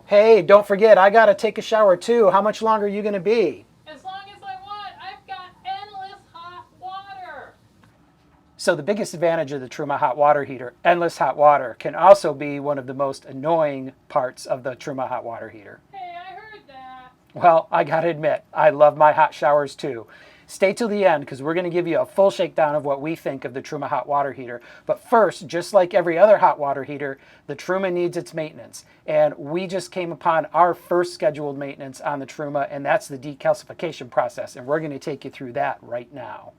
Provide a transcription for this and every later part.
Hey, don't forget, I gotta take a shower too. How much longer are you gonna be? As long as I want. I've got endless hot water. So the biggest advantage of the Truma hot water heater, endless hot water, can also be one of the most annoying parts of the Truma hot water heater. Hey, I heard that. Well, I gotta admit, I love my hot showers too. Stay till the end because we're going to give you a full shakedown of what we think of the Truma hot water heater. But first, just like every other hot water heater, the Truma needs its maintenance. And we just came upon our first scheduled maintenance on the Truma, and that's the decalcification process. And we're going to take you through that right now.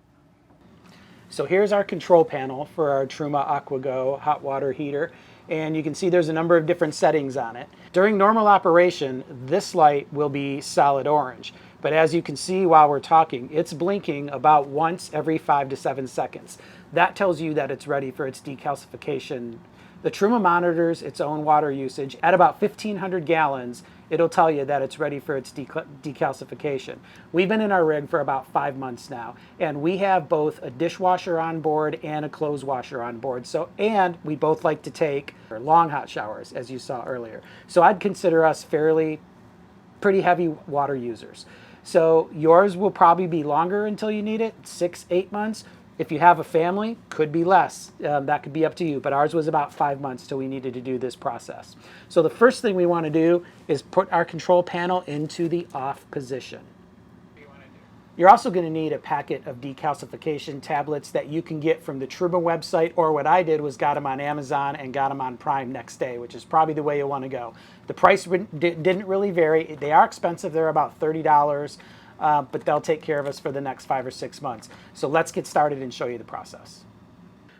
So here's our control panel for our Truma AquaGo hot water heater. And you can see there's a number of different settings on it. During normal operation, this light will be solid orange. But as you can see while we're talking, it's blinking about once every 5 to 7 seconds. That tells you that it's ready for its decalcification. The Truma monitors its own water usage. At about 1,500 gallons, it'll tell you that it's ready for its decalcification. We've been in our rig for about 5 months now, and we have both a dishwasher on board and a clothes washer on board. And we both like to take long hot showers, as you saw earlier. So I'd consider us pretty heavy water users. So yours will probably be longer until you need it, 6, 8 months. If you have a family, could be less. That could be up to you, but ours was about 5 months till we needed to do this process. So the first thing we want to do is put our control panel into the off position. You're also going to need a packet of decalcification tablets that you can get from the Truma website, or what I did was got them on Amazon and got them on Prime next day, which is probably the way you want to go. The price didn't really vary. They are expensive. They're about $30, but they'll take care of us for the next 5 or 6 months. So let's get started and show you the process.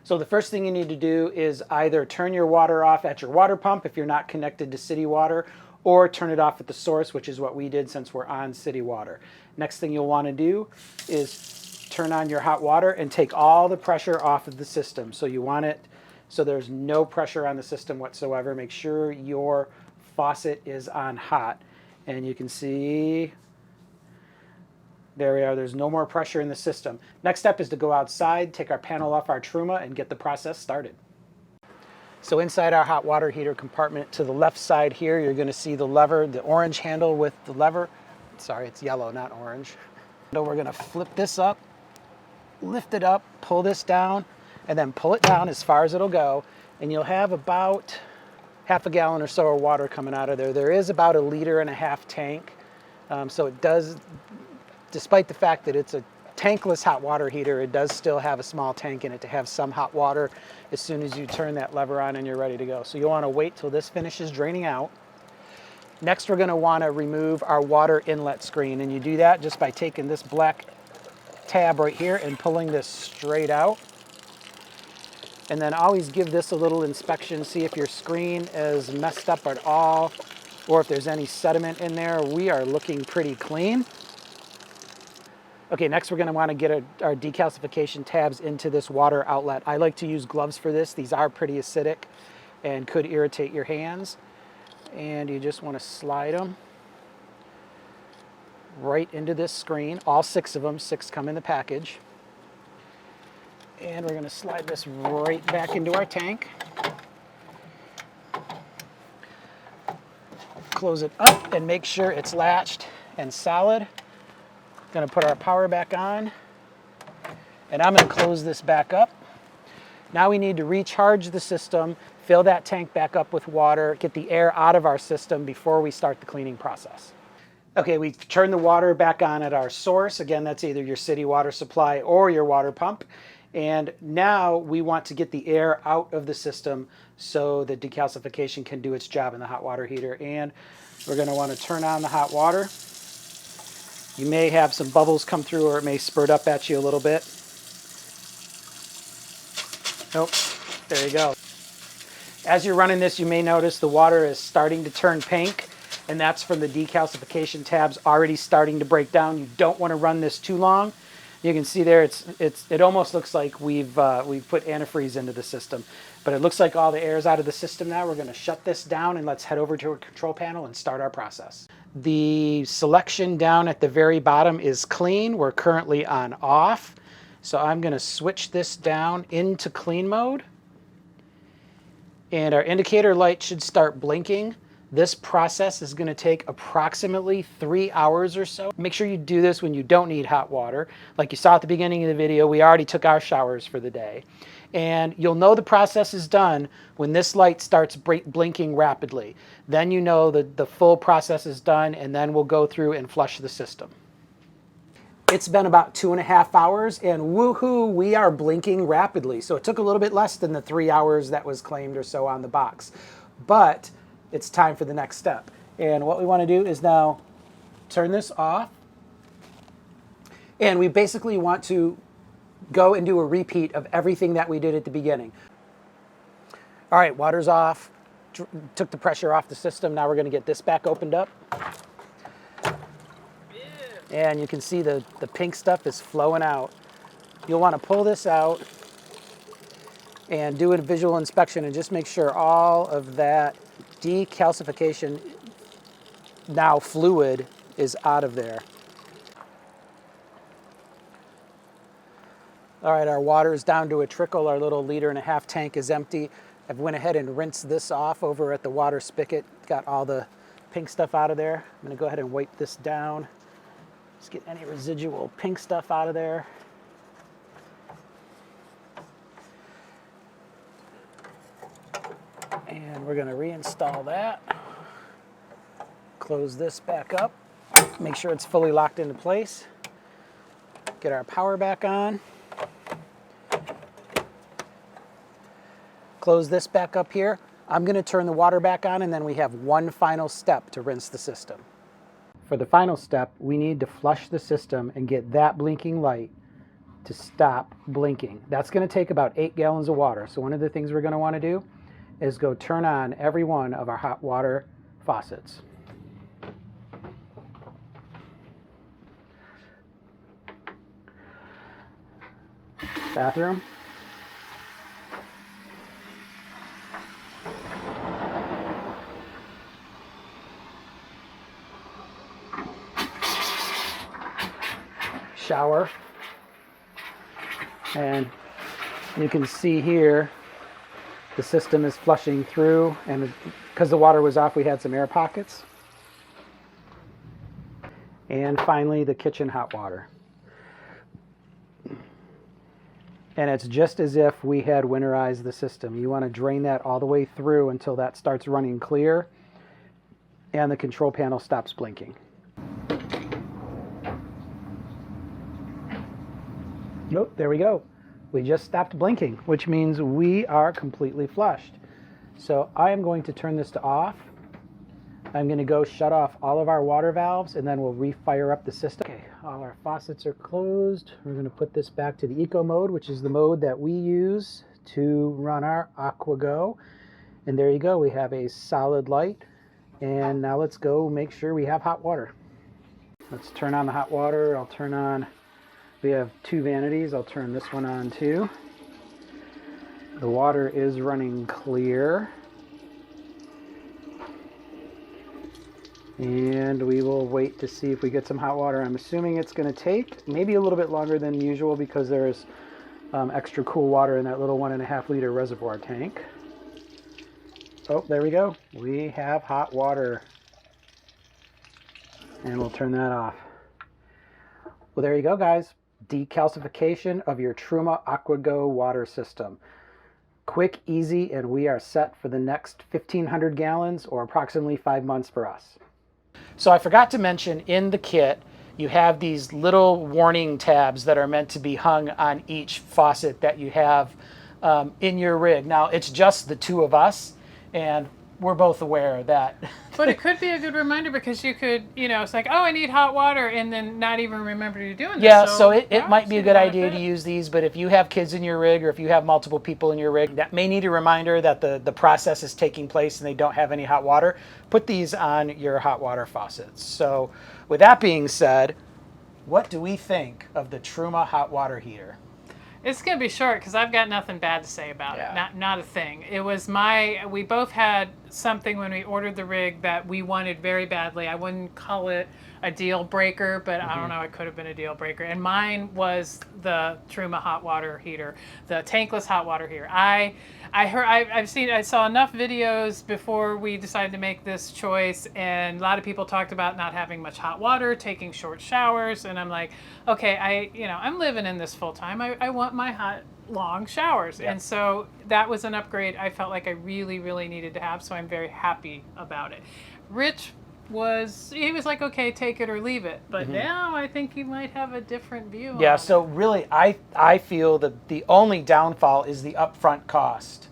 So the first thing you need to do is either turn your water off at your water pump if you're not connected to city water, or turn it off at the source, which is what we did since we're on city water. Next thing you'll want to do is turn on your hot water and take all the pressure off of the system. So you want it so there's no pressure on the system whatsoever. Make sure your faucet is on hot. And you can see, there we are, there's no more pressure in the system. Next step is to go outside, take our panel off our Truma, and get the process started. So inside our hot water heater compartment to the left side here, you're going to see the lever, the orange handle with the lever. Sorry, it's yellow, not orange. So we're going to flip this up, lift it up, pull this down, and then pull it down as far as it'll go. And you'll have about half a gallon or so of water coming out of there. There is about 1.5 liter tank. So it does, despite the fact that it's a tankless hot water heater, it does still have a small tank in it to have some hot water as soon as you turn that lever on and you're ready to go. So you'll want to wait till this finishes draining out. Next, we're going to want to remove our water inlet screen, and you do that just by taking this black tab right here and pulling this straight out. And then always give this a little inspection, see if your screen is messed up at all or if there's any sediment in there. We are looking pretty clean. Okay, next we're going to want to get our decalcification tabs into this water outlet. I like to use gloves for this. These are pretty acidic and could irritate your hands. And you just want to slide them right into this screen. All 6 of them, 6 come in the package. And we're going to slide this right back into our tank. Close it up and make sure it's latched and solid. Going to put our power back on, and I'm going to close this back up. Now we need to recharge the system, fill that tank back up with water, get the air out of our system before we start the cleaning process. Okay, we turn the water back on at our source. Again, that's either your city water supply or your water pump. And now we want to get the air out of the system so the decalcification can do its job in the hot water heater. And we're going to want to turn on the hot water. You may have some bubbles come through, or it may spurt up at you a little bit. Nope, there you go. As you're running this, you may notice the water is starting to turn pink, and that's from the decalcification tabs already starting to break down. You don't want to run this too long. You can see there, it almost looks like we've put antifreeze into the system, but it looks like all the air is out of the system now. We're going to shut this down and let's head over to our control panel and start our process. The selection down at the very bottom is clean. We're currently on off. So I'm going to switch this down into clean mode. And our indicator light should start blinking. This process is going to take approximately 3 hours or so. Make sure you do this when you don't need hot water. Like you saw at the beginning of the video, we already took our showers for the day. And you'll know the process is done when this light starts blinking rapidly. Then you know that the full process is done, and then we'll go through and flush the system. It's been about 2.5 hours, and woohoo, we are blinking rapidly. So it took a little bit less than the 3 hours that was claimed or so on the box. But it's time for the next step. And what we want to do is now turn this off. And we basically want to go and do a repeat of everything that we did at the beginning. All right, water's off. Took the pressure off the system. Now we're going to get this back opened up. And you can see the pink stuff is flowing out. You'll want to pull this out and do a visual inspection and just make sure all of that decalcification, now fluid, is out of there. All right, our water is down to a trickle. Our little 1.5 liter tank is empty. I've went ahead and rinsed this off over at the water spigot. Got all the pink stuff out of there. I'm gonna go ahead and wipe this down. Just get any residual pink stuff out of there. And we're going to reinstall that. Close this back up. Make sure it's fully locked into place. Get our power back on. Close this back up here. I'm going to turn the water back on, and then we have one final step to rinse the system. For the final step, we need to flush the system and get that blinking light to stop blinking. That's going to take about 8 gallons of water. So one of the things we're going to want to do is go turn on every one of our hot water faucets. Bathroom. Shower. And you can see here the system is flushing through, and because the water was off, we had some air pockets. And finally, the kitchen hot water. And it's just as if we had winterized the system. You want to drain that all the way through until that starts running clear and the control panel stops blinking. Nope, there we go. We just stopped blinking, which means we are completely flushed. So I am going to turn this to off. I'm going to go shut off all of our water valves, and then we'll refire up the system. Okay, all our faucets are closed. We're going to put this back to the eco mode, which is the mode that we use to run our AquaGo. And there you go, we have a solid light. And now let's go make sure we have hot water. Let's turn on the hot water. I'll turn on, we have 2 vanities. I'll turn this one on too. The water is running clear. And we will wait to see if we get some hot water. I'm assuming it's going to take maybe a little bit longer than usual because there's extra cool water in that little 1.5 liter reservoir tank. Oh, there we go. We have hot water. And we'll turn that off. Well, there you go, guys. Decalcification of your Truma AquaGo water system. Quick, easy, and we are set for the next 1,500 gallons, or approximately 5 months for us. So I forgot to mention, in the kit, you have these little warning tabs that are meant to be hung on each faucet that you have in your rig. Now, it's just the 2 of us, and we're both aware that. But it could be a good reminder, because you could, you know, it's like, oh, I need hot water, and then not even remember you're doing this. Yeah, so it might be a good idea to use these, but if you have kids in your rig, or if you have multiple people in your rig that may need a reminder that the process is taking place and they don't have any hot water, put these on your hot water faucets. So with that being said, what do we think of the Truma hot water heater? It's going to be short because I've got nothing bad to say about it. Not a thing. It was we both had something when we ordered the rig that we wanted very badly. I wouldn't call it a deal breaker, but I don't know, it could have been a deal breaker. And mine was the Truma hot water heater, the tankless hot water heater. I saw enough videos before we decided to make this choice, and a lot of people talked about not having much hot water, taking short showers, and I'm like, okay, I'm living in this full time. I want my hot long showers. Yep. And so that was an upgrade I felt like I really, really needed to have, so I'm very happy about it. Rich he was like, okay, take it or leave it. But now I think he might have a different view. Yeah, on so it. really I feel that the only downfall is the upfront cost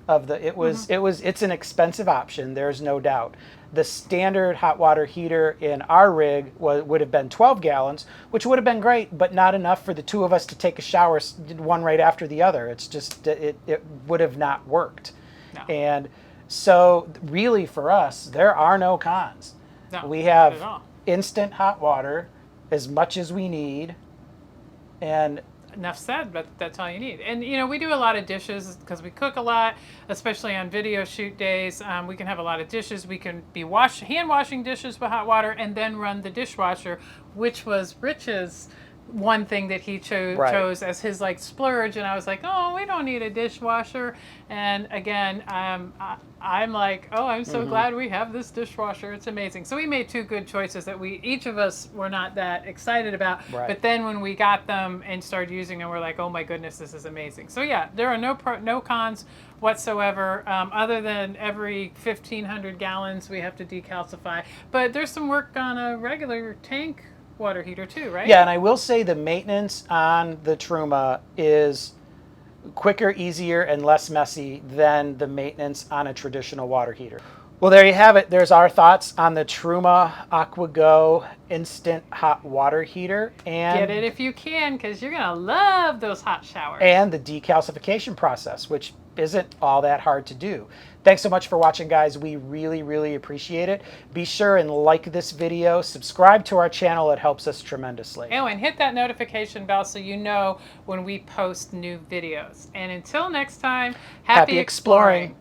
of it's an expensive option, there's no doubt. The standard hot water heater in our rig would have been 12 gallons, which would have been great, but not enough for the two of us to take a shower one right after the other. It's just, it would have not worked. No. And so really for us, there are no cons. No, We not have at all. instant hot water, as much as we need, and Enough said, but that's all you need. And we do a lot of dishes because we cook a lot, especially on video shoot days. We can have a lot of dishes. We can be hand washing dishes with hot water and then run the dishwasher, which was Rich's one thing that he chose as his like splurge. And I was like, oh, we don't need a dishwasher. And again, I'm like, oh, I'm so glad we have this dishwasher. It's amazing. So we made two good choices that each of us were not that excited about. Right. But then when we got them and started using them, we're like, oh my goodness, this is amazing. So yeah, there are no cons whatsoever, other than every 1,500 gallons we have to decalcify. But there's some work on a regular tank water heater too, right? yeah, and I will say the maintenance on the Truma is quicker, easier, and less messy than the maintenance on a traditional water heater. Well, there you have it. There's our thoughts on the Truma AquaGo instant hot water heater, and Get it if you can, because you're gonna love those hot showers. and the decalcification process, which isn't all that hard to do. Thanks so much for watching, guys. We really, really appreciate it. Be sure and like this video, subscribe to our channel. It helps us tremendously. Oh, and hit that notification bell so you know when we post new videos. And until next time, happy Happy exploring.